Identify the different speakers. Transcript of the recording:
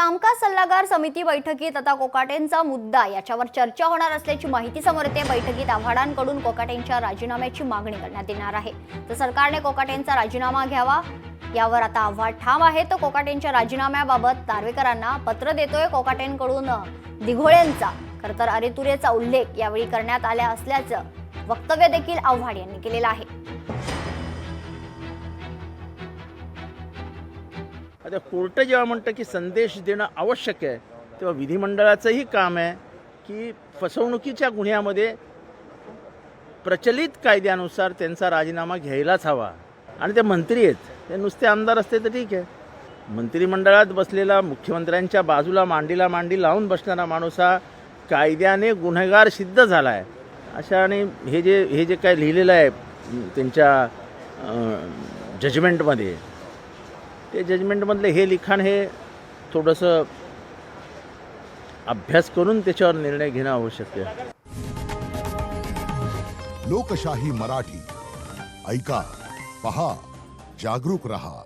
Speaker 1: कामकाज सल्लागार समिती बैठकीत आता कोकाटेंचा मुद्दा याच्यावर चर्चा होणार असल्याची माहिती समोर येते। बैठकीत आव्हाडांकडून कोकाटेंच्या राजीनाम्याची मागणी करण्यात येणार आहे। तर सरकारने कोकाटेंचा राजीनामा घ्यावा यावर आता आव्हाड ठाम आहे। तर कोकाटेंच्या राजीनाम्याबाबत दार्वेकरांना पत्र देतोय कोकाटेंकडून दिघोळेंचा खरं तर अरेतुरेचा उल्लेख यावेळी करण्यात आला असल्याचं वक्तव्य देखील आव्हाड यांनी केलेलं आहे।
Speaker 2: आता कोर्ट जेव्हा म्हणतं की संदेश देणं आवश्यक आहे तेव्हा विधिमंडळाचंही काम आहे की फसवणुकीच्या गुन्ह्यामध्ये प्रचलित कायद्यानुसार त्यांचा राजीनामा घ्यायलाच हवा। आणि ते मंत्री आहेत, ते नुसते आमदार असते तर ठीक आहे। मंत्रिमंडळात बसलेला मुख्यमंत्र्यांच्या बाजूला मांडीला मांडी लावून बसणारा माणूस हा कायद्याने गुन्हेगार सिद्ध झाला आहे अशा। आणि हे जे काय लिहिलेलं आहे त्यांच्या जजमेंटमध्ये, ते जजमेंटमधलं हे लिखाण हे थोडंसं अभ्यास करून त्याच्यावर निर्णय घेणं आवश्यक आहे।
Speaker 3: लोकशाही मराठी ऐका, पहा, जागरूक रहा।